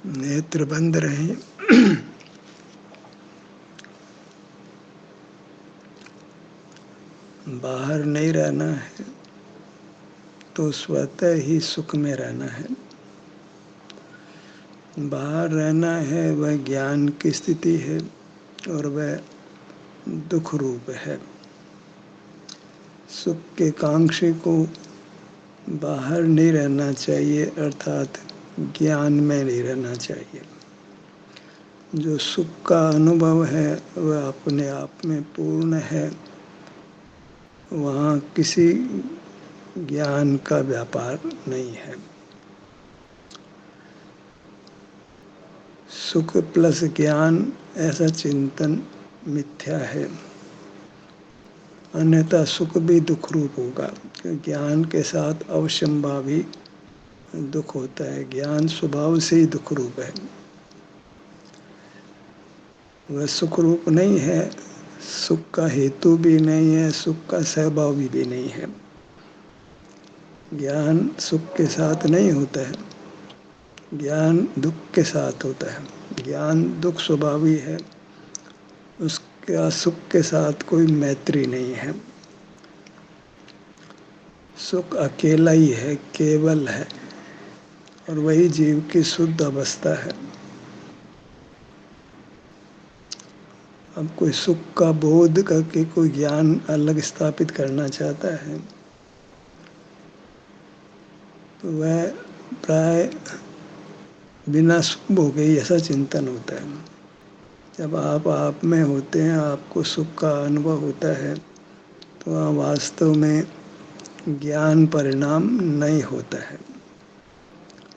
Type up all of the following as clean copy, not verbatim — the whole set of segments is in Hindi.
नेत्र बंद रहे। बाहर नहीं रहना है तो स्वतः ही सुख में रहना है। बाहर रहना है वह ज्ञान की स्थिति है और वह दुख रूप है। सुख के कांक्षी को बाहर नहीं रहना चाहिए, अर्थात ज्ञान में नहीं रहना चाहिए। जो सुख का अनुभव है वह अपने आप में पूर्ण है, वहाँ किसी ज्ञान का व्यापार नहीं है। सुख प्लस ज्ञान ऐसा चिंतन मिथ्या है, अन्यथा सुख भी दुख रूप होगा। ज्ञान के साथ अवश्यंभावी दुख होता है। ज्ञान स्वभाव से ही दुख रूप है, वह सुख रूप नहीं है, सुख का हेतु भी नहीं है, सुख का सहभागी भी नहीं है। ज्ञान सुख के साथ नहीं होता है, ज्ञान दुख के साथ होता है। ज्ञान दुख स्वभावी है, उसका सुख के साथ कोई मैत्री नहीं है। सुख अकेला ही है, केवल है, और वही जीव की शुद्ध अवस्था है। अब कोई सुख का बोध करके कोई ज्ञान अलग स्थापित करना चाहता है तो वह प्राय बिना सुख भोगे ऐसा चिंतन होता है। जब आप में होते हैं, आपको सुख का अनुभव होता है, तो वहाँ वास्तव में ज्ञान परिणाम नहीं होता है।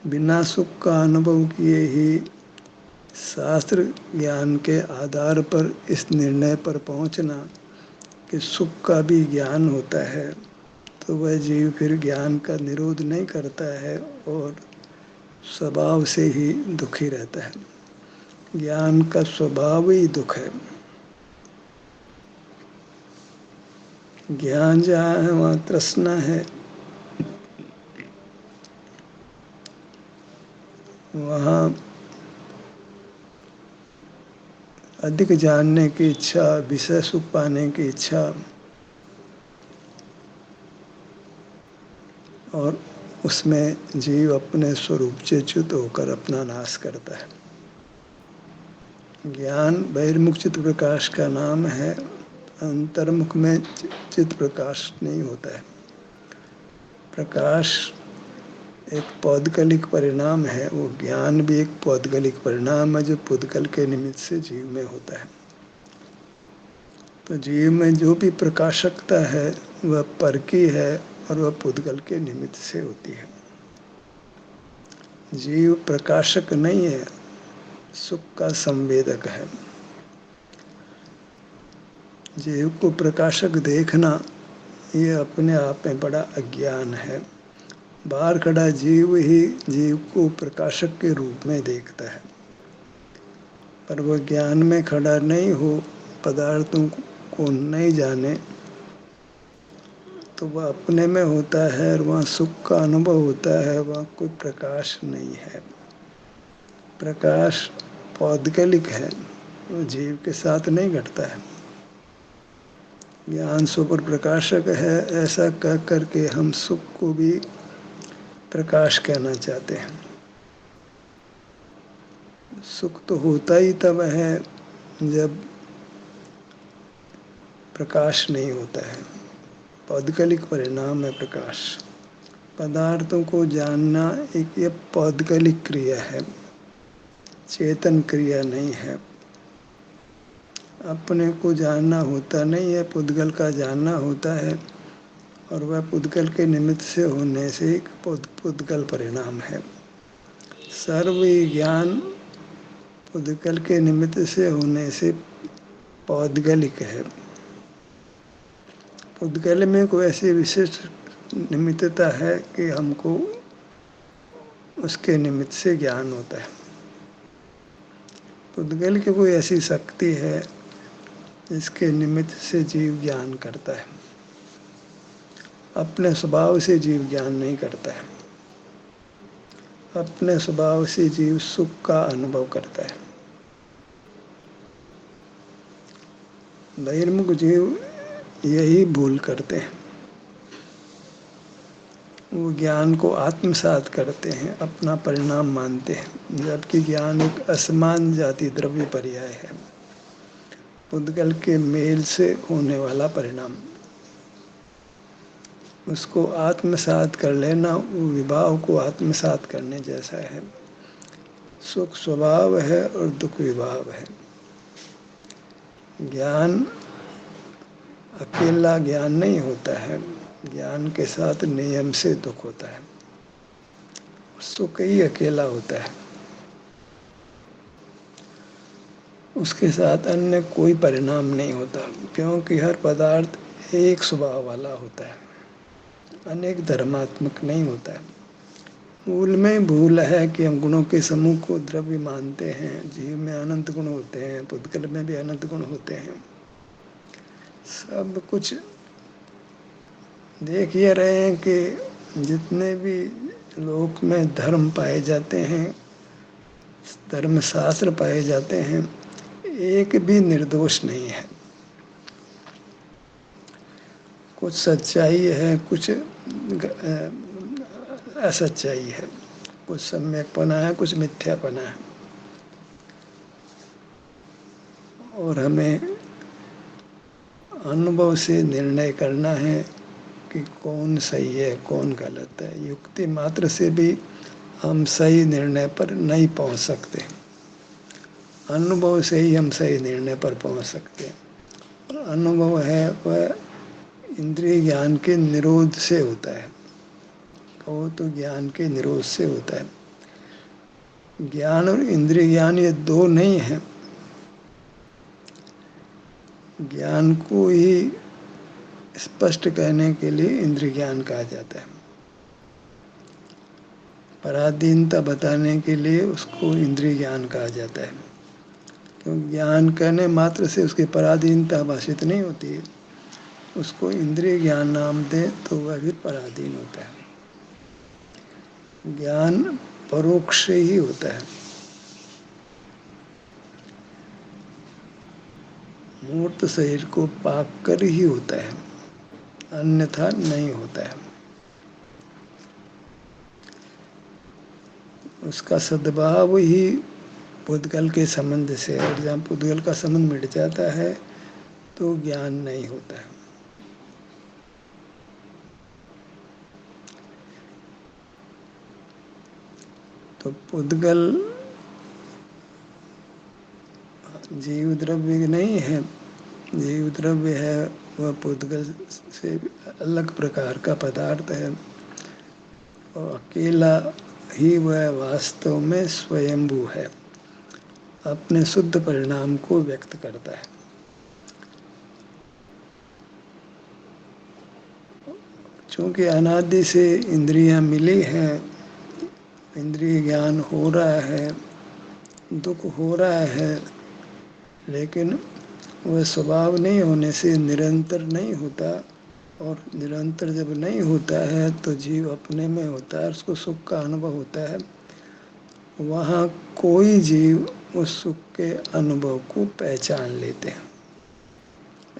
बिना सुख का अनुभव किए ही शास्त्र ज्ञान के आधार पर इस निर्णय पर पहुँचना कि सुख का भी ज्ञान होता है, तो वह जीव फिर ज्ञान का निरोध नहीं करता है और स्वभाव से ही दुखी रहता है। ज्ञान का स्वभाव ही दुख है। ज्ञान जहाँ है वहाँ तृष्णा है, वहाँ अधिक जानने की इच्छा, विषय सुख पाने की इच्छा, और उसमें जीव अपने स्वरूप से च्युत होकर अपना नाश करता है। ज्ञान बहिर्मुख चित्त प्रकाश का नाम है, अंतर्मुख में चित्त प्रकाश नहीं होता है। प्रकाश एक पौद्गलिक परिणाम है, वो ज्ञान भी एक पौद्गलिक परिणाम है जो पुद्गल के निमित्त से जीव में होता है। तो जीव में जो भी प्रकाशकता है वह पर की है और वह पुद्गल के निमित्त से होती है। जीव प्रकाशक नहीं है, सुख का संवेदक है। जीव को प्रकाशक देखना ये अपने आप में बड़ा अज्ञान है। बाहर खड़ा जीव ही जीव को प्रकाशक के रूप में देखता है, पर वह ज्ञान में खड़ा नहीं हो, पदार्थों को नहीं जाने, तो वह अपने में होता है और वहाँ सुख का अनुभव होता है, वहाँ कोई प्रकाश नहीं है। प्रकाश पौद्गलिक है, वो जीव के साथ नहीं घटता है। ज्ञान सुपर प्रकाशक है, ऐसा कह करके हम सुख को भी प्रकाश कहना चाहते हैं। सुख तो होता ही तब है जब प्रकाश नहीं होता है। पौद्गलिक परिणाम है प्रकाश। पदार्थों को जानना एक ये पौद्गलिक क्रिया है, चेतन क्रिया नहीं है। अपने को जानना होता नहीं है, पुद्गल का जानना होता है, और वह पुद्गल के निमित्त से होने से एक पुद्गल परिणाम है। सर्व ज्ञान पुद्गल के निमित्त से होने से पौद्गलिक है। पुद्गल में कोई ऐसी विशेष निमित्तता है कि हमको उसके निमित्त से ज्ञान होता है। पुद्गल की कोई ऐसी शक्ति है इसके निमित्त से जीव ज्ञान करता है। अपने स्वभाव से जीव ज्ञान नहीं करता है। अपने स्वभाव से जीव सुख का अनुभव करता है। बहिर्मुख जीव यही भूल करते हैं। वो ज्ञान को आत्मसात करते हैं, अपना परिणाम मानते हैं, जबकि ज्ञान एक असमान जाति द्रव्य पर्याय है, पुद्गल के मेल से होने वाला परिणाम। उसको आत्मसात कर लेना वो विभाव को आत्मसात करने जैसा है। सुख स्वभाव है और दुख विभाव है। ज्ञान अकेला ज्ञान नहीं होता है, ज्ञान के साथ नियम से दुख होता है। सुख ही अकेला होता है, उसके साथ अन्य कोई परिणाम नहीं होता, क्योंकि हर पदार्थ एक स्वभाव वाला होता है, अनेक धर्मात्मक नहीं होता है। मूल में भूल है कि हम गुणों के समूह को द्रव्य मानते हैं। जीव में अनंत गुण होते हैं, पुद्गल में भी अनंत गुण होते हैं। सब कुछ देख ये रहे हैं कि जितने भी लोक में धर्म पाए जाते हैं, धर्म शास्त्र पाए जाते हैं, एक भी निर्दोष नहीं है। कुछ सच्चाई है, कुछ असच्चाई है, कुछ सम्यकपना है, कुछ मिथ्यापना है। और हमें अनुभव से निर्णय करना है कि कौन सही है कौन गलत है। युक्ति मात्र से भी हम सही निर्णय पर नहीं पहुंच सकते, अनुभव से ही हम सही निर्णय पर पहुंच सकते हैं। और अनुभव है वह इंद्रिय ज्ञान के निरोध से होता है। कहो तो ज्ञान के निरोध से होता है। ज्ञान और इंद्रिय ज्ञान ये दो नहीं है। ज्ञान को ही स्पष्ट कहने के लिए इंद्रिय ज्ञान कहा जाता है। पराधीनता बताने के लिए उसको इंद्रिय ज्ञान कहा जाता है। क्योंकि ज्ञान कहने मात्र से उसकी पराधीनता भाषित नहीं होती है। उसको इंद्रिय ज्ञान नाम दे तो वह भी पराधीन होता है। ज्ञान परोक्ष ही होता है, मूर्त शरीर को पाक कर ही होता है, अन्यथा नहीं होता है। उसका सद्भाव ही पुद्गल के संबंध से, और जहाँ पुद्गल का संबंध मिट जाता है तो ज्ञान नहीं होता है। तो पुद्गल जीव द्रव्य नहीं है। जीव द्रव्य है वह पुद्गल से अलग प्रकार का पदार्थ है, और अकेला ही वह वास्तव में स्वयंभू है, अपने शुद्ध परिणाम को व्यक्त करता है। चूंकि अनादि से इंद्रियां मिली हैं, इंद्रिय ज्ञान हो रहा है, दुख हो रहा है, लेकिन वह स्वभाव नहीं होने से निरंतर नहीं होता। और निरंतर जब नहीं होता है तो जीव अपने में होता है, उसको सुख का अनुभव होता है। वहाँ कोई जीव उस सुख के अनुभव को पहचान लेते हैं।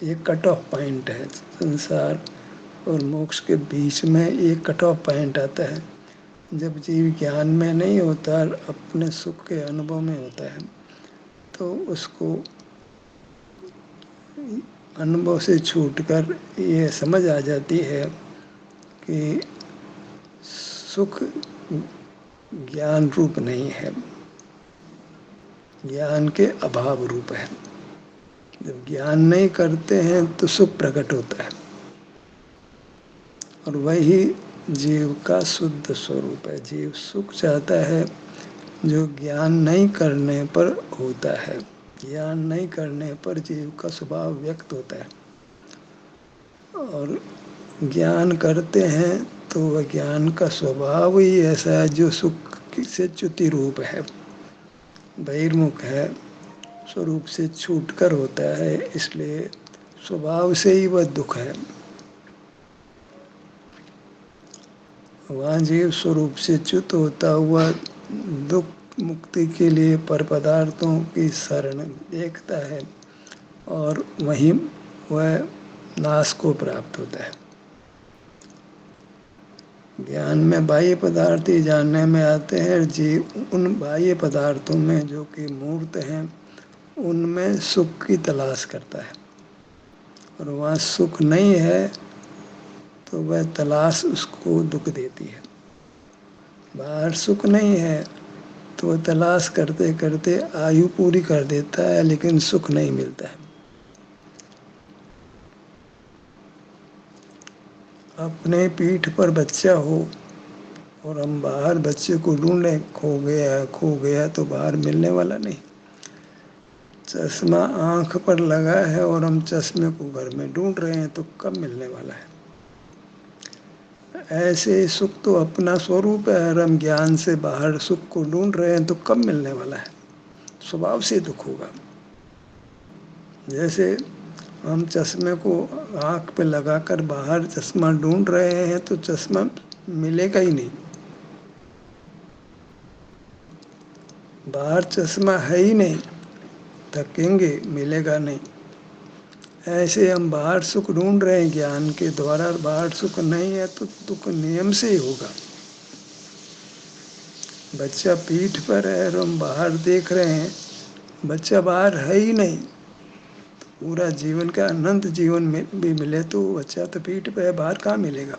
ये कट ऑफ पॉइंट है। संसार और मोक्ष के बीच में एक कट ऑफ पॉइंट आता है, जब जीव ज्ञान में नहीं होता, अपने सुख के अनुभव में होता है, तो उसको अनुभव से छूटकर ये समझ आ जाती है कि सुख ज्ञान रूप नहीं है, ज्ञान के अभाव रूप है। जब ज्ञान नहीं करते हैं तो सुख प्रकट होता है, और वही जीव का शुद्ध स्वरूप है। जीव सुख चाहता है जो ज्ञान नहीं करने पर होता है। ज्ञान नहीं करने पर जीव का स्वभाव व्यक्त होता है, और ज्ञान करते हैं तो वह ज्ञान का स्वभाव ही ऐसा है जो सुख से च्युति रूप है, बहिर्मुख है, स्वरूप से छूटकर होता है, इसलिए स्वभाव से ही वह दुख है। वहाँ जीव स्वरूप से च्युत होता हुआ दुख मुक्ति के लिए पर पदार्थों की शरण देखता है और वहीं वह नाश को प्राप्त होता है। ज्ञान में बाह्य पदार्थ ही जानने में आते हैं। जीव उन बाह्य पदार्थों में जो कि मूर्त हैं उनमें सुख की तलाश करता है, और वहाँ सुख नहीं है तो वह तलाश उसको दुख देती है। बाहर सुख नहीं है तो वह तलाश करते करते आयु पूरी कर देता है, लेकिन सुख नहीं मिलता है। अपने पीठ पर बच्चा हो और हम बाहर बच्चे को ढूंढे, खो गया तो बाहर मिलने वाला नहीं। चश्मा आंख पर लगा है और हम चश्मे को घर में ढूंढ रहे हैं तो कब मिलने वाला है। ऐसे सुख तो अपना स्वरूप है, और हम ज्ञान से बाहर सुख को ढूंढ रहे हैं तो कब मिलने वाला है। स्वभाव से दुख होगा। जैसे हम चश्मे को आंख पे लगाकर बाहर चश्मा ढूंढ रहे हैं तो चश्मा मिलेगा ही नहीं। बाहर चश्मा है ही नहीं, थकेंगे, मिलेगा नहीं। ऐसे हम बाहर सुख ढूंढ रहे हैं ज्ञान के द्वारा, बाहर सुख नहीं है तो दुख नियम से ही होगा। बच्चा पीठ पर है और हम बाहर देख रहे हैं, बच्चा बाहर है ही नहीं। पूरा जीवन का अनंत जीवन में भी मिले तो बच्चा तो पीठ पे है, बाहर कहाँ मिलेगा।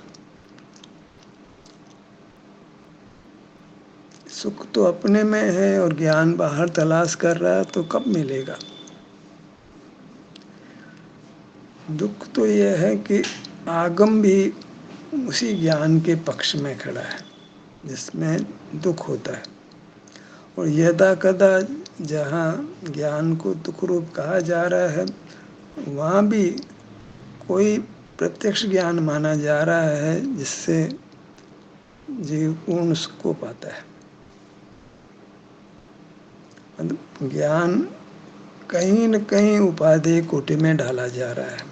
सुख तो अपने में है और ज्ञान बाहर तलाश कर रहा है तो कब मिलेगा। दुख तो यह है कि आगम भी उसी ज्ञान के पक्ष में खड़ा है जिसमें दुख होता है, और यदा कदा जहाँ ज्ञान को दुख रूप कहा जा रहा है वहाँ भी कोई प्रत्यक्ष ज्ञान माना जा रहा है जिससे जीव पूर्ण सुख को पाता है। मतलब ज्ञान कहीं न कहीं उपाधि कोटि में डाला जा रहा है।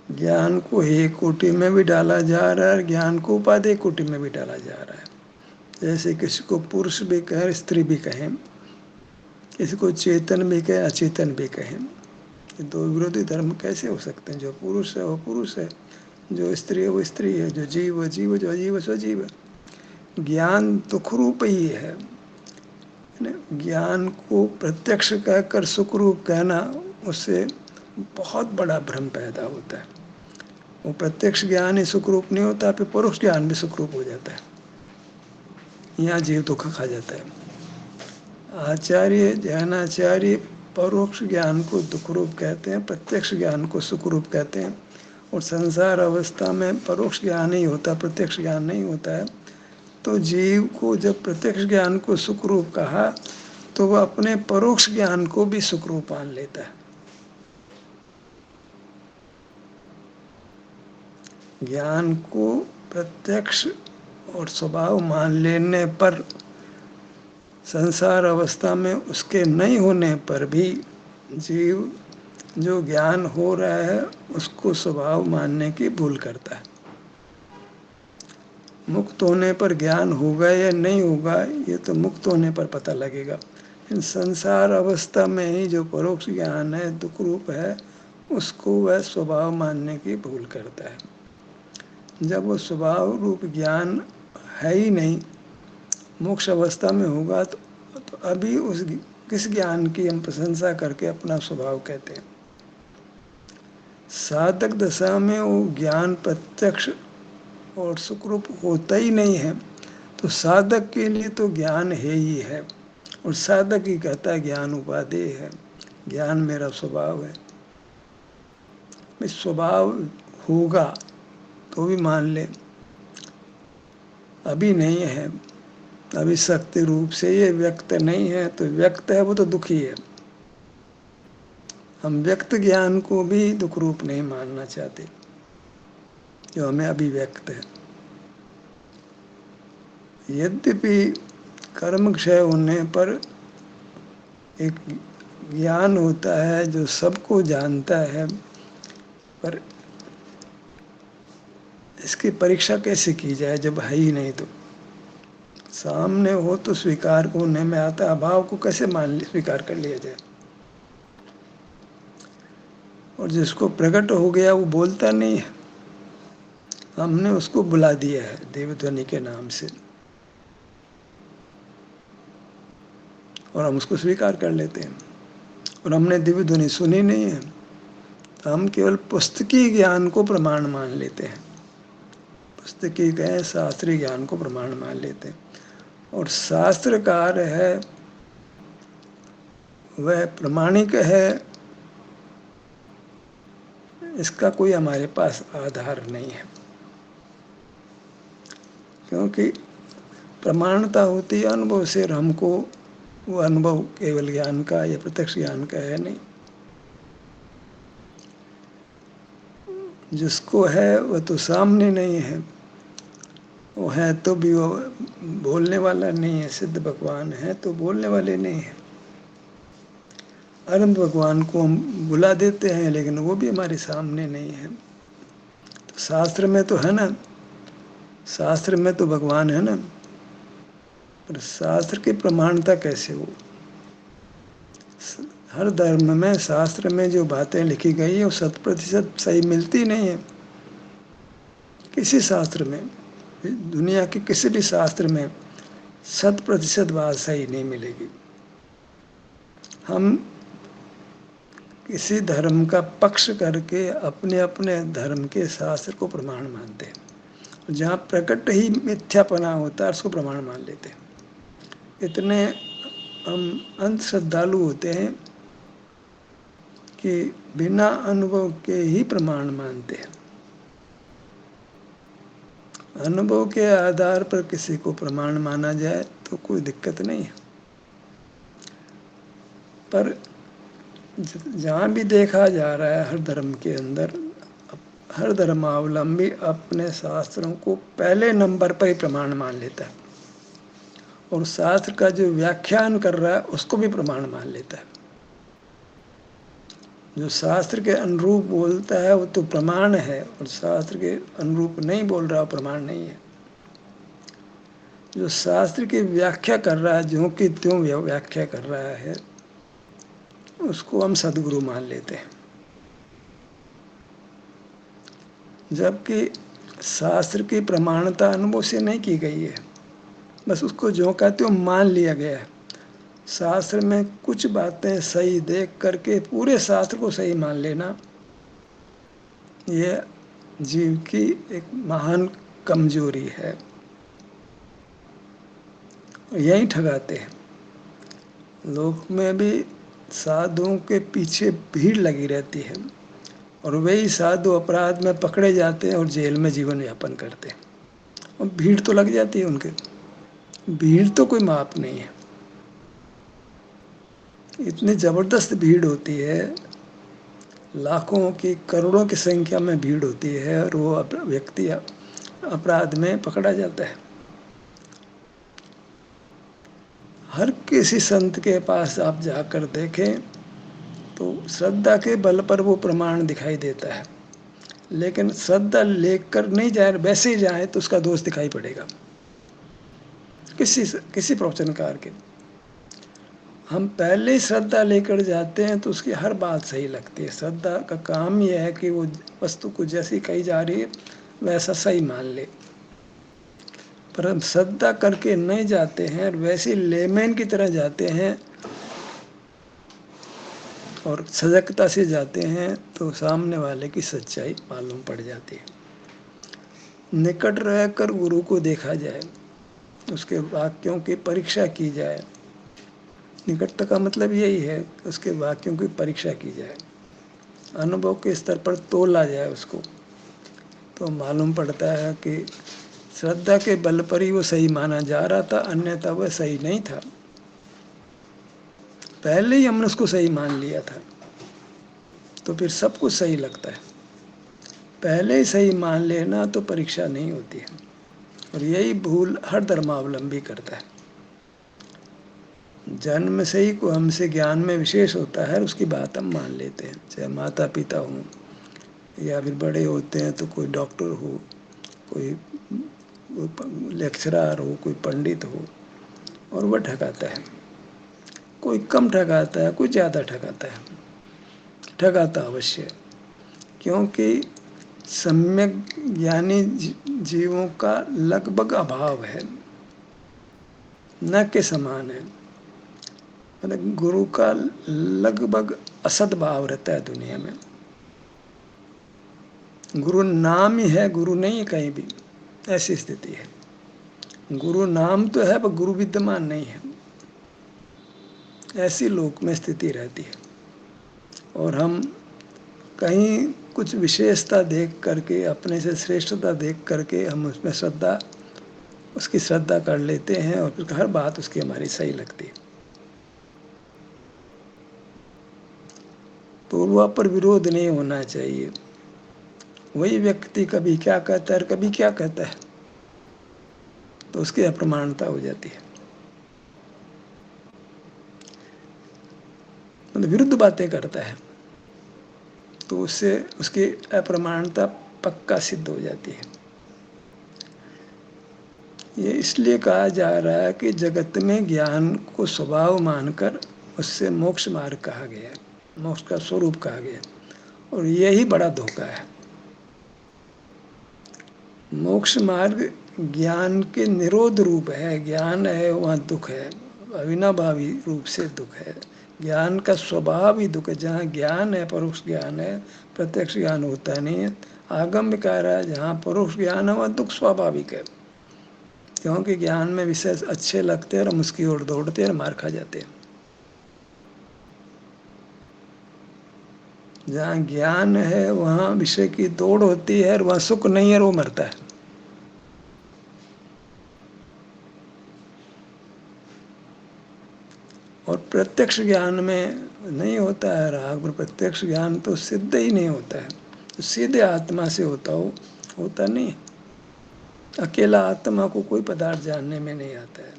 ज्ञान को हे कोटि में भी डाला जा रहा है, ज्ञान को उपाधि कोटि में भी डाला जा रहा है। जैसे किसी को पुरुष भी कहें, स्त्री भी कहें, किसी को चेतन भी कहें, अचेतन भी कहें। ये दो विरोधी धर्म कैसे हो सकते हैं। जो पुरुष है वो पुरुष है, जो स्त्री है वो स्त्री है, जो जीव वो जीव, जो अजीव है सो जीव है। ज्ञान दुख रूप ही है। ज्ञान को प्रत्यक्ष कहकर सुख रूप कहना, उससे बहुत बड़ा भ्रम पैदा होता है। वो प्रत्यक्ष ज्ञान ही सुख रूप नहीं होता, फिर परोक्ष ज्ञान भी सुख रूप हो जाता है। यहाँ जीव दुख खा जाता है। आचार्य ज्ञानाचार्य परोक्ष ज्ञान को दुख रूप कहते हैं, प्रत्यक्ष ज्ञान को सुख रूप कहते हैं। और संसार अवस्था में परोक्ष ज्ञान ही होता, प्रत्यक्ष ज्ञान नहीं होता है। तो जीव को जब प्रत्यक्ष ज्ञान को सुख रूप कहा तो वह अपने परोक्ष ज्ञान को भी सुख रूप मान लेता है। ज्ञान को प्रत्यक्ष और स्वभाव मान लेने पर संसार अवस्था में उसके नहीं होने पर भी जीव जो ज्ञान हो रहा है उसको स्वभाव मानने की भूल करता है। मुक्त होने पर ज्ञान होगा या नहीं होगा ये तो मुक्त होने पर पता लगेगा। इन संसार अवस्था में ही जो परोक्ष ज्ञान है, दुख रूप है, उसको वह स्वभाव मानने की भूल करता है। जब वो स्वभाव रूप ज्ञान है ही नहीं, मोक्ष अवस्था में होगा तो अभी उस किस ज्ञान की हम प्रशंसा करके अपना स्वभाव कहते हैं। साधक दशा में वो ज्ञान प्रत्यक्ष और सुखरूप होता ही नहीं है, तो साधक के लिए तो ज्ञान है ही है, और साधक ही कहता है ज्ञान उपादेय है, ज्ञान मेरा स्वभाव है। स्वभाव होगा तो भी मान ले, अभी नहीं है, अभी शक्ति रूप से ये व्यक्त नहीं है, तो व्यक्त है वो तो दुखी है। हम व्यक्त ज्ञान को भी दुख रूप नहीं मानना चाहते जो हमें अभिव्यक्त है। यद्यपि कर्म क्षय होने पर एक ज्ञान होता है जो सबको जानता है, पर इसकी परीक्षा कैसे की जाए जब है ही नहीं? तो सामने हो तो स्वीकार होने में आता, अभाव को कैसे स्वीकार कर लिया जाए? और जिसको प्रकट हो गया वो बोलता नहीं है, हमने उसको बुला दिया है देवध्वनि के नाम से और हम उसको स्वीकार कर लेते हैं। और हमने दिव्य ध्वनि सुनी नहीं है, तो हम केवल पुस्तकीय ज्ञान को प्रमाण मान लेते हैं, पुस्तकीय कहें शास्त्रीय ज्ञान को प्रमाण मान लेते हैं। और शास्त्रकार है वह प्रमाणिक है, इसका कोई हमारे पास आधार नहीं है, क्योंकि प्रमाणता होती है अनुभव से, और हमको वो अनुभव केवल ज्ञान का या प्रत्यक्ष ज्ञान का है नहीं। जिसको है वह तो सामने नहीं है, वो है तो भी वो बोलने वाला नहीं है। सिद्ध भगवान है तो बोलने वाले नहीं है। अनंत भगवान को हम बुला देते हैं, लेकिन वो भी हमारे सामने नहीं है। तो शास्त्र में तो है ना, शास्त्र में तो भगवान है ना, पर शास्त्र की प्रमाणता कैसे हो? हर धर्म में शास्त्र में जो बातें लिखी गई है वो 100% सही मिलती नहीं है। किसी शास्त्र में, दुनिया के किसी भी शास्त्र में 100% बात सही नहीं मिलेगी। हम किसी धर्म का पक्ष करके अपने अपने धर्म के शास्त्र को प्रमाण मानते हैं, जहाँ प्रकट ही मिथ्यापना होता है उसको प्रमाण मान लेते हैं। इतने हम अंध श्रद्धालु होते हैं कि बिना अनुभव के ही प्रमाण मानते हैं। अनुभव के आधार पर किसी को प्रमाण माना जाए तो कोई दिक्कत नहीं है, पर जहाँ भी देखा जा रहा है हर धर्म के अंदर, हर धर्मावलंबी अपने शास्त्रों को पहले नंबर पर ही प्रमाण मान लेता है, और शास्त्र का जो व्याख्यान कर रहा है उसको भी प्रमाण मान लेता है। जो शास्त्र के अनुरूप बोलता है वो तो प्रमाण है, और शास्त्र के अनुरूप नहीं बोल रहा प्रमाण नहीं है। जो शास्त्र की व्याख्या कर रहा है, ज्यों की त्यों व्याख्या कर रहा है, उसको हम सद्गुरु मान लेते हैं। जबकि शास्त्र की प्रमाणता अनुभव से नहीं की गई है, बस उसको ज्यों का त्यों मान लिया गया है। शास्त्र में कुछ बातें सही देख करके पूरे शास्त्र को सही मान लेना, यह जीव की एक महान कमजोरी है। यही ठगाते हैं। लोक में भी साधुओं के पीछे भीड़ लगी रहती है, और वही साधु अपराध में पकड़े जाते हैं और जेल में जीवन यापन करते हैं। और भीड़ तो लग जाती है उनके, भीड़ तो कोई माप नहीं है। इतनी जबरदस्त भीड़ होती है, लाखों की करोड़ों की संख्या में भीड़ होती है, और वो व्यक्ति अपराध में पकड़ा जाता है। हर किसी संत के पास आप जाकर देखें तो श्रद्धा के बल पर वो प्रमाण दिखाई देता है, लेकिन श्रद्धा लेकर नहीं जाए, वैसे ही जाए तो उसका दोष दिखाई पड़ेगा किसी प्रवचनकार के। हम पहले ही श्रद्धा लेकर जाते हैं तो उसकी हर बात सही लगती है। श्रद्धा का काम यह है कि वो वस्तु को जैसी कही जा रही है वैसा सही मान ले, पर हम श्रद्धा करके नहीं जाते हैं और वैसे लेमैन की तरह जाते हैं और सजगता से जाते हैं, तो सामने वाले की सच्चाई मालूम पड़ जाती है। निकट रहकर गुरु को देखा जाए, उसके वाक्यों की परीक्षा की जाए। निकटता का मतलब यही है, उसके वाक्यों की परीक्षा की जाए, अनुभव के स्तर पर तोला जाए उसको, तो मालूम पड़ता है कि श्रद्धा के बल पर ही वो सही माना जा रहा था, अन्यथा वह सही नहीं था। पहले ही हमने उसको सही मान लिया था, तो फिर सब कुछ सही लगता है। पहले ही सही मान लेना तो परीक्षा नहीं होती है, और यही भूल हर धर्मावलंबी करता है। जन्म से ही कोई हमसे ज्ञान में विशेष होता है, उसकी बात हम मान लेते हैं, चाहे माता पिता हों या फिर बड़े होते हैं तो कोई डॉक्टर हो, कोई लेक्चरर हो, कोई पंडित हो, और वह ठगाता है। कोई कम ठगाता है, कोई ज़्यादा ठगाता है, ठगाता अवश्य, क्योंकि सम्यक ज्ञानी जीवों का लगभग अभाव है, न के समान है। मतलब गुरु का लगभग असद्भाव रहता है दुनिया में। गुरु नाम ही है, गुरु नहीं है कहीं भी, ऐसी स्थिति है। गुरु नाम तो है पर गुरु विद्यमान नहीं है, ऐसी लोक में स्थिति रहती है। और हम कहीं कुछ विशेषता देख करके, अपने से श्रेष्ठता देख करके हम उसमें श्रद्धा, उसकी श्रद्धा कर लेते हैं और फिर हर बात उसकी हमारी सही लगती है। पूर्वा पर विरोध नहीं होना चाहिए। वही व्यक्ति कभी क्या कहता है और कभी क्या कहता है, तो उसकी अप्रमाणता हो जाती है। मतलब विरुद्ध बातें करता है तो उससे उसकी अप्रमाणता पक्का सिद्ध हो जाती है। ये इसलिए कहा जा रहा है कि जगत में ज्ञान को स्वभाव मानकर उससे मोक्ष मार्ग कहा गया है, मोक्ष का स्वरूप कहा गया है, और यही बड़ा धोखा है। मोक्ष मार्ग ज्ञान के निरोध रूप है, ज्ञान है वहाँ दुख है, अविनाभावी रूप से दुख है। ज्ञान का स्वभाव ही दुख है। जहाँ ज्ञान है, परोक्ष ज्ञान है, प्रत्यक्ष ज्ञान होता नहीं है। आगम में कह रहा है जहाँ परोक्ष ज्ञान है वहाँ दुख स्वाभाविक है, क्योंकि ज्ञान में विषय अच्छे लगते हैं और हम उसकी ओर दौड़ते हैं और मार खा जाते हैं। जहाँ ज्ञान है वहाँ विषय की दौड़ होती है और वहाँ सुख नहीं है, वो मरता है। और प्रत्यक्ष ज्ञान में नहीं होता है राग, पर प्रत्यक्ष ज्ञान तो सिद्ध ही नहीं होता है, तो सीधे आत्मा से होता नहीं। अकेला आत्मा को कोई पदार्थ जानने में नहीं आता है,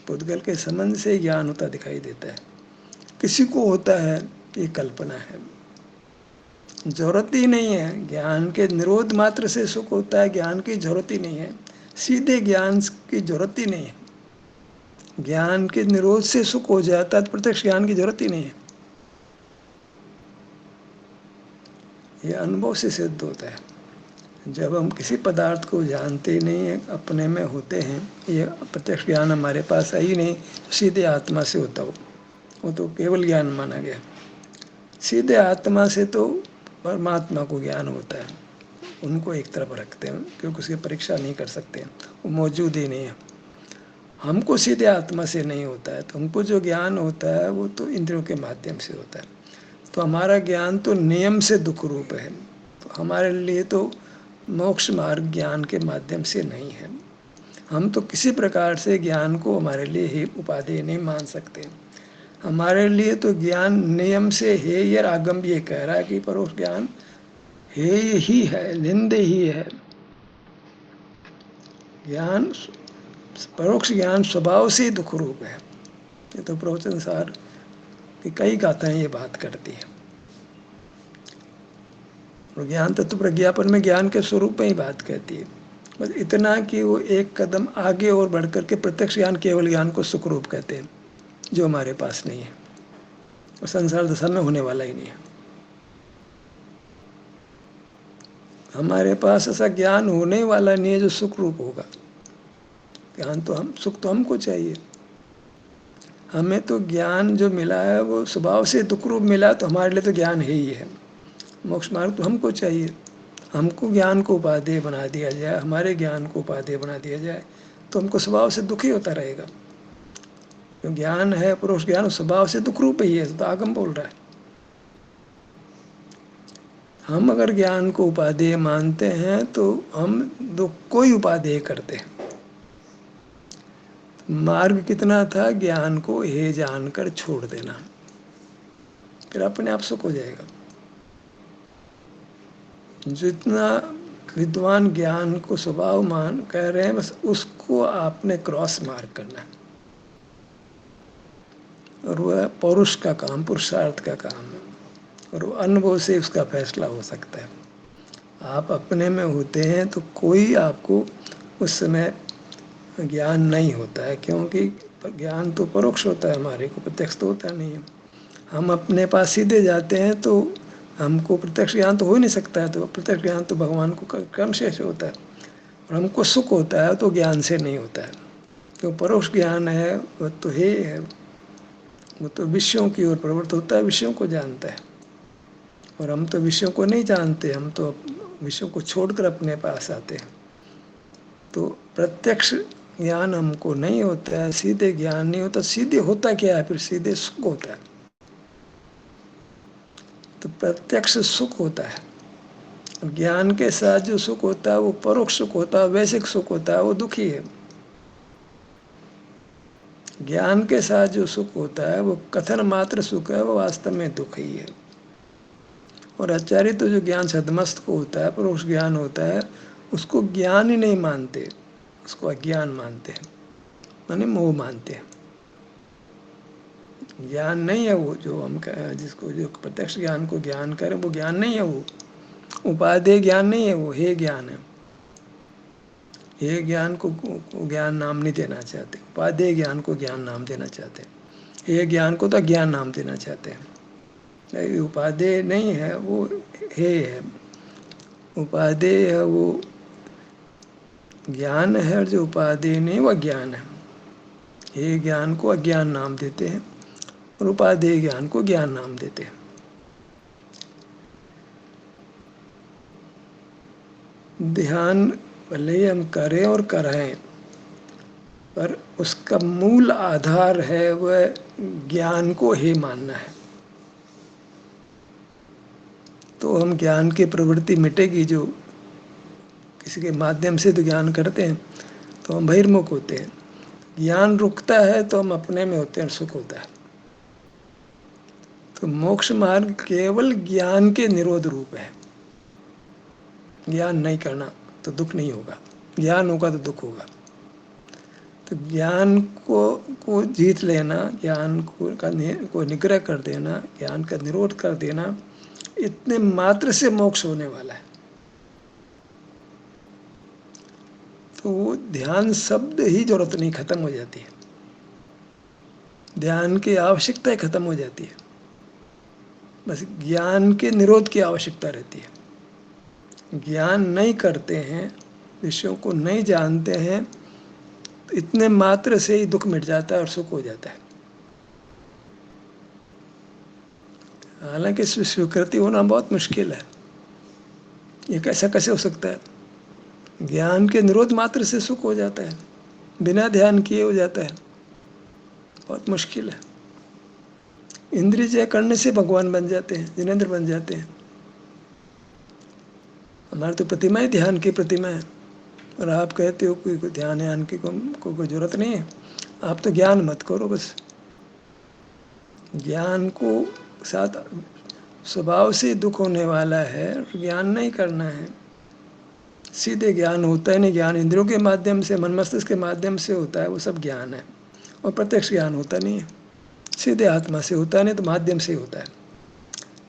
पुद्गल के संबंध से ज्ञान होता दिखाई देता है। किसी को होता है, ये कल्पना है, जरूरत ही नहीं है। ज्ञान के निरोध मात्र से सुख होता है, ज्ञान की जरूरत ही नहीं है, सीधे ज्ञान की जरूरत ही नहीं है। ज्ञान के निरोध से सुख हो जाता है तो प्रत्यक्ष ज्ञान की जरूरत ही नहीं है। ये अनुभव से सिद्ध होता है। जब हम किसी पदार्थ को जानते नहीं है, अपने में होते हैं, ये प्रत्यक्ष ज्ञान हमारे पास है ही नहीं, तो सीधे आत्मा से होता हो, वो तो केवल ज्ञान माना गया। सीधे आत्मा से तो परमात्मा को ज्ञान होता है, उनको एक तरफ रखते हैं क्योंकि उसकी परीक्षा नहीं कर सकते, वो मौजूद ही नहीं है। हमको सीधे आत्मा से नहीं होता है, तो हमको जो ज्ञान होता है वो तो इंद्रियों के माध्यम से होता है। तो हमारा ज्ञान तो नियम से दुख रूप है, तो हमारे लिए तो मोक्ष मार्ग ज्ञान के माध्यम से नहीं है। हम तो किसी प्रकार से ज्ञान को हमारे लिए ही उपाधि नहीं मान सकते। हमारे लिए तो ज्ञान नियम से है, ये आगम भी ये कह रहा है कि परोक्ष ज्ञान है ही है, निंदे ही है। ज्ञान, परोक्ष ज्ञान स्वभाव से ही दुख रूप है। ये तो प्रवचन सार की कई गाथाएं ये बात करती है। और ज्ञान तत्व प्रज्ञापन में ज्ञान के स्वरूप में ही बात कहती है, बस इतना कि वो एक कदम आगे और बढ़ करके प्रत्यक्ष ज्ञान, केवल ज्ञान को सुख रूप कहते हैं, जो हमारे पास नहीं है और संसार दशा में होने वाला ही नहीं है। हमारे पास ऐसा ज्ञान होने वाला नहीं है जो सुख रूप होगा। ज्ञान तो हम, सुख तो हमको चाहिए। हमें तो ज्ञान जो मिला है वो स्वभाव से दुख रूप मिला, तो हमारे लिए तो ज्ञान है ही है। मोक्ष मार्ग तो हमको चाहिए। हमको ज्ञान को उपादेय बना दिया जाए, हमारे ज्ञान को उपादेय बना दिया जाए, तो हमको स्वभाव से दुखी होता रहेगा। जो ज्ञान है, परोक्ष ज्ञान, स्वभाव से दुख रूप ही है, तो आगम बोल रहा है। हम अगर ज्ञान को उपादेय मानते हैं तो हम दुख को ही उपादेय करते हैं। मार्ग कितना था, ज्ञान को हे जानकर छोड़ देना, फिर अपने आप सुख हो जाएगा। जितना विद्वान ज्ञान को स्वभाव मान कह रहे हैं, बस उसको आपने क्रॉस मार्क करना है। और वह पौरुष का काम, पुरुषार्थ का काम है, और वो अनुभव से उसका फैसला हो सकता है। आप अपने में होते हैं तो कोई आपको उस समय ज्ञान नहीं होता है, क्योंकि ज्ञान तो परोक्ष होता है, हमारे को प्रत्यक्ष तो होता नहीं है। हम अपने पास सीधे जाते हैं तो हमको प्रत्यक्ष ज्ञान तो हो ही नहीं सकता है, तो प्रत्यक्ष ज्ञान तो भगवान को कर्म से होता है। और हमको सुख होता है तो ज्ञान से नहीं होता है। तो परोक्ष ज्ञान है वह तो है, वो तो विषयों की ओर प्रवृत्त होता है, विषयों को जानता है। और हम तो विषयों को नहीं जानते, हम तो विषयों को छोड़कर अपने पास आते हैं। तो प्रत्यक्ष ज्ञान हमको नहीं होता है, सीधे ज्ञान नहीं होता। सीधे होता क्या है फिर? सीधे सुख होता है। तो प्रत्यक्ष सुख होता है। ज्ञान के साथ जो सुख होता है वो परोक्ष सुख होता है, वैश्विक सुख होता है, वो दुखी है। ज्ञान के साथ जो सुख होता है वो कथन मात्र सुख है, वो वास्तव में दुख ही है। और आचार्य तो जो ज्ञान सदमस्त को होता है, परोक्ष ज्ञान होता है, उसको ज्ञान ही नहीं मानते, उसको अज्ञान मानते हैं, माने मोह मानते हैं। ज्ञान नहीं है वो, जो हम जिसको जो प्रत्यक्ष ज्ञान को ज्ञान करें, वो ज्ञान नहीं है। वो उपादेय ज्ञान नहीं है, वो हे ज्ञान है। हे ज्ञान को ज्ञान नाम नहीं देना चाहते, उपादेय ज्ञान को ज्ञान नाम देना चाहते हैं। हे ज्ञान को तो ज्ञान नाम देना चाहते हैं। उपादेय नहीं है, वो हे है। उपादेय है वो ज्ञान है, और जो उपादेय नहीं वह ज्ञान है। हे ज्ञान को अज्ञान नाम देते हैं और उपादेय ज्ञान को ज्ञान नाम देते हैं। ध्यान भले ही हम करें और कराएं, पर उसका मूल आधार है वह ज्ञान को ही मानना है। तो हम ज्ञान की प्रवृत्ति मिटेगी, जो किसी के माध्यम से तो ज्ञान करते हैं तो हम बहिर्मुख होते हैं। ज्ञान रुकता है तो हम अपने में होते हैं, सुख होता है। तो मोक्ष मार्ग केवल ज्ञान के निरोध रूप है। ज्ञान नहीं करना तो दुख नहीं होगा, ज्ञान होगा तो दुख होगा। तो ज्ञान को जीत लेना, ज्ञान को निग्रह कर देना, ज्ञान का निरोध कर देना, इतने मात्र से मोक्ष होने वाला है। तो वो ध्यान शब्द ही जरूरत नहीं, खत्म हो जाती है। ध्यान की आवश्यकता खत्म हो जाती है, बस ज्ञान के निरोध की आवश्यकता रहती है। ज्ञान नहीं करते हैं, विषयों को नहीं जानते हैं, तो इतने मात्र से ही दुख मिट जाता है और सुख हो जाता है। हालांकि इसमें स्वीकृति होना बहुत मुश्किल है। ये कैसे हो सकता है? ज्ञान के निरोध मात्र से सुख हो जाता है, बिना ध्यान किए हो जाता है, बहुत मुश्किल है। इंद्रिय जय करने से भगवान बन जाते हैं, जिनेंद्र बन जाते हैं। हमारी तो प्रतिमा ही ध्यान की प्रतिमा है, और आप कहते हो कोई ध्यान की कोई जरूरत नहीं है, आप तो ज्ञान मत करो। बस ज्ञान को साथ स्वभाव से दुख होने वाला है, ज्ञान नहीं करना है। सीधे ज्ञान होता है नहीं, ज्ञान इंद्रियों के माध्यम से, मन मस्तिष्क के माध्यम से होता है, वो सब ज्ञान है। और प्रत्यक्ष ज्ञान होता नहीं है, सीधे आत्मा से होता है, नहीं तो माध्यम से ही होता है।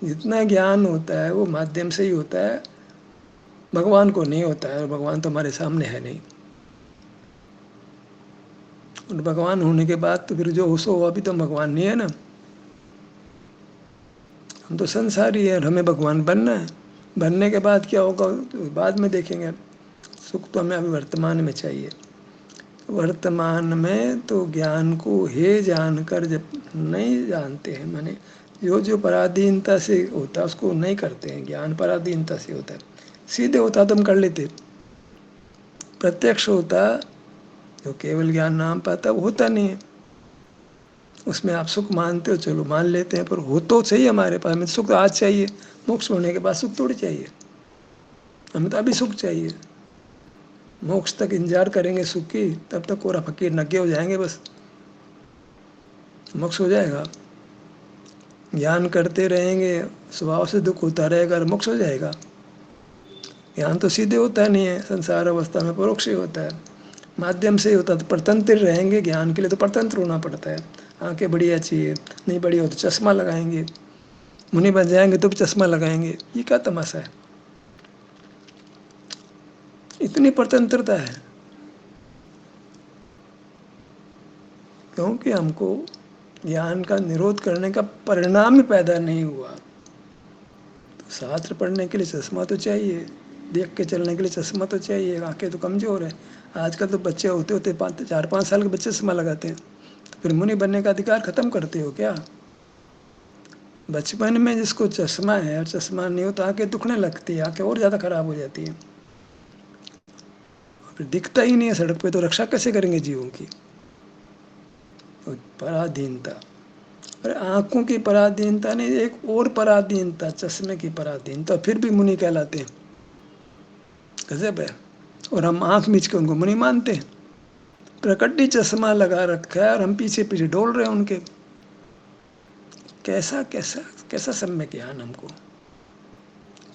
जितना ज्ञान होता है वो माध्यम से ही होता है, भगवान को नहीं होता है। भगवान तो हमारे सामने है नहीं, और भगवान होने के बाद तो फिर जो हो अभी तो भगवान नहीं है ना। हम तो संसारी है और हमें भगवान बनना है। बनने के बाद क्या होगा तो बाद में देखेंगे। सुख तो हमें अभी वर्तमान में चाहिए। वर्तमान में तो ज्ञान को हे जानकर जब नहीं जानते हैं, माने जो पराधीनता से होता है उसको नहीं करते हैं। ज्ञान पराधीनता से होता है, सीधे होता तो हम कर लेते। प्रत्यक्ष होता जो केवल ज्ञान नाम पाता वो होता नहीं है। उसमें आप सुख मानते हो, चलो मान लेते हैं, पर हो तो सही हमारे पास। हमें सुख आज चाहिए, मोक्ष होने के बाद सुख थोड़ी चाहिए। हमें तो अभी सुख चाहिए। मोक्ष तक इंतजार करेंगे सुख की, तब तक कोरा फकीर नग्गे हो जाएंगे। बस मोक्ष हो जाएगा। ज्ञान करते रहेंगे, स्वभाव से दुख होता रहेगा, और मोक्ष हो जाएगा। ज्ञान तो सीधे होता नहीं है, संसार अवस्था में परोक्ष ही होता है, माध्यम से ही होता है। तो परतंत्र रहेंगे ज्ञान के लिए, तो परतंत्र होना पड़ता है। आंखें बढ़िया चाहिए, नहीं बड़ी हो तो चश्मा लगाएंगे, मुनि बन जाएंगे तो भी चश्मा लगाएंगे। ये क्या तमाशा है? इतनी स्वतंत्रता है क्योंकि हमको ज्ञान का निरोध करने का परिणाम ही पैदा नहीं हुआ। तो शास्त्र पढ़ने के लिए चश्मा तो चाहिए, देख के चलने के लिए चश्मा तो चाहिए, आंखें तो कमजोर है। आजकल तो बच्चे होते होते 4-5 साल के बच्चे चश्मा लगाते हैं, तो फिर मुनि बनने का अधिकार खत्म करते हो क्या? बचपन में जिसको चश्मा है और चश्मा नहीं हो तो आंखें दुखने लगती है, आंखें और ज़्यादा खराब हो जाती हैं, फिर दिखता ही नहीं है सड़क पे, तो रक्षा कैसे करेंगे जीवों की? तो पराधीनता, अरे आंखों की पराधीनता नहीं, एक और पराधीनता, चश्मे की पराधीनता, फिर भी मुनि कहलाते हैं। गजब है। और हम आंख मीच के उनको मुनि मानते हैं। प्रकटी चश्मा लगा रखा है और हम पीछे पीछे डोल रहे हैं उनके। कैसा कैसा कैसा सम्यक ज्ञान हमको,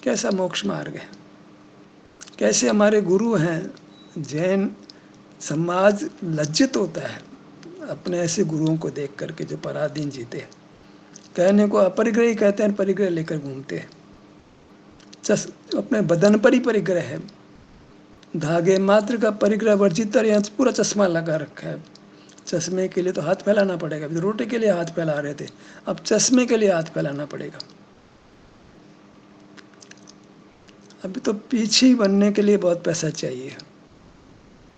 कैसा मोक्ष मार्ग है, कैसे हमारे गुरु हैं। जैन समाज लज्जित होता है अपने ऐसे गुरुओं को देख करके जो पराधीन जीते। कहने को अपरिग्रही कहते हैं, परिग्रह लेकर घूमते हैं। अपने बदन पर ही परिग्रह है, धागे मात्र का परिग्रह वर्जित, यहाँ पूरा चश्मा लगा रखा है। चश्मे के लिए तो हाथ फैलाना पड़ेगा, अभी तो रोटी के लिए हाथ फैला रहे थे, अब चश्मे के लिए हाथ फैलाना पड़ेगा। अभी तो पीछे बनने के लिए बहुत पैसा चाहिए,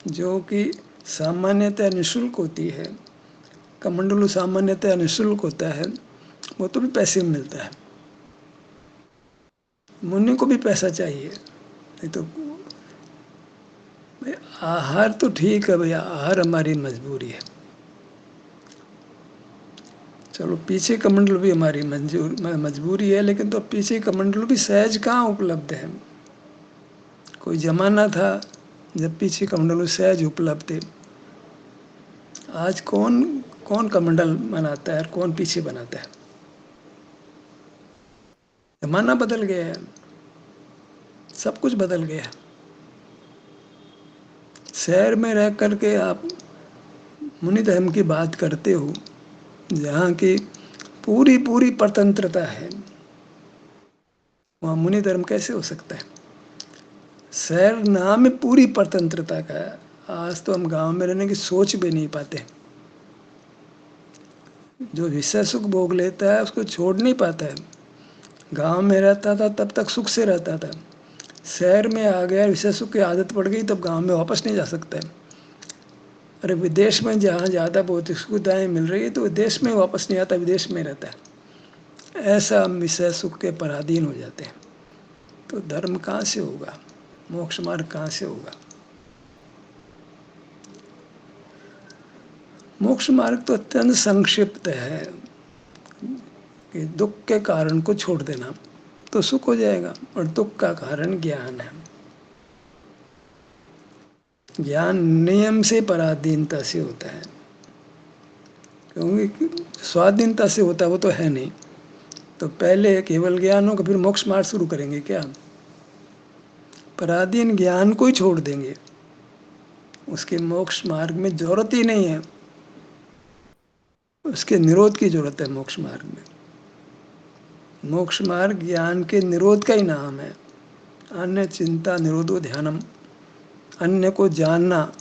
जो कि सामान्यतः निःशुल्क होती है। कमंडलू सामान्यतः निःशुल्क होता है, वो तो भी पैसे में मिलता है। मुनि को भी पैसा चाहिए, नहीं तो भाई आहार तो ठीक है भैया, आहार हमारी मजबूरी है। चलो पीछे कमंडलू भी हमारी मजबूरी है, लेकिन तो पीछे कमंडलू भी सहज कहाँ उपलब्ध है। कोई जमाना था जब पीछे कमंडलू सहज उपलब्ध थे। आज कौन कौन कमंडल बनाता है और कौन पीछे बनाता है? जमाना बदल गया है, सब कुछ बदल गया है। शहर में रह करके आप मुनि धर्म की बात करते हो, जहाँ की पूरी पूरी स्वतंत्रता है, वहाँ मुनि धर्म कैसे हो सकता है? शहर नाम में पूरी स्वतंत्रता का है। आज तो हम गांव में रहने की सोच भी नहीं पाते। जो विषय सुख भोग लेता है उसको छोड़ नहीं पाता है। गांव में रहता था तब तक सुख से रहता था, शहर में आ गया, विषय सुख की आदत पड़ गई, तब गांव में वापस नहीं जा सकता है। अरे विदेश में जहाँ ज़्यादा भौतिक सुविधाएं मिल रही है तो विदेश में वापस नहीं आता, विदेश में रहता है। ऐसा हम विषय सुख के पराधीन हो जाते हैं। तो धर्म कहाँ से होगा, मोक्ष मार्ग कहाँ से होगा? मोक्ष मार्ग तो अत्यंत संक्षिप्त है कि दुख के कारण को छोड़ देना तो सुख हो जाएगा, और दुख का कारण ज्ञान है। ज्ञान नियम से पराधीनता से होता है, क्योंकि स्वाधीनता से होता है वो तो है नहीं। तो पहले केवल ज्ञान होगा, फिर मोक्ष मार्ग शुरू करेंगे क्या? पराधीन ज्ञान को ही छोड़ देंगे, उसके मोक्ष मार्ग में जरूरत ही नहीं है। उसके निरोध की जरूरत है मोक्ष मार्ग में। मोक्ष मार्ग ज्ञान के निरोध का ही नाम है। अन्य चिंता निरोधो ध्यानम, अन्य को जानना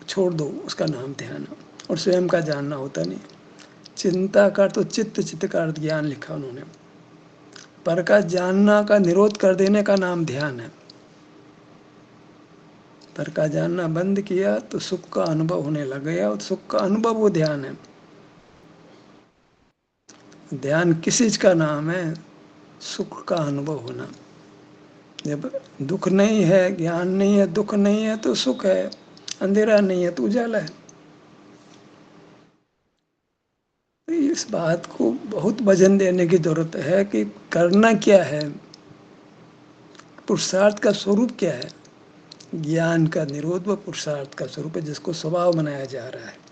छोड़ दो, उसका नाम ध्यान। और स्वयं का जानना होता नहीं। चिंता का तो चित्त, चित्त का अर्थ ज्ञान लिखा उन्होंने। पर का जानना का निरोध कर देने का नाम ध्यान है। पर का जानना बंद किया तो सुख का अनुभव होने लग गया, और सुख का अनुभव वो ध्यान है। ध्यान किस चीज का नाम है? सुख का अनुभव होना। जब दुख नहीं है, ज्ञान नहीं है, दुख नहीं है तो सुख है, अंधेरा नहीं है तो उजाला है। इस बात को बहुत वजन देने की जरूरत है कि करना क्या है, पुरुषार्थ का स्वरूप क्या है। ज्ञान का निरोध व पुरुषार्थ का स्वरूप है, जिसको स्वभाव बनाया जा रहा है।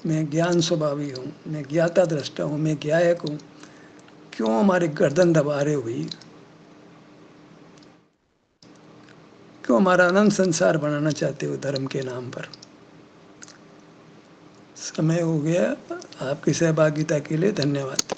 मैं ज्ञान स्वभावी हूँ, मैं ज्ञाता दृष्टा हूँ, मैं ज्ञायक हूँ। क्यों हमारे गर्दन दबा रहे हुई? क्यों हमारा अनंत संसार बनाना चाहते हो धर्म के नाम पर? समय हो गया। आपकी सहभागिता के लिए धन्यवाद।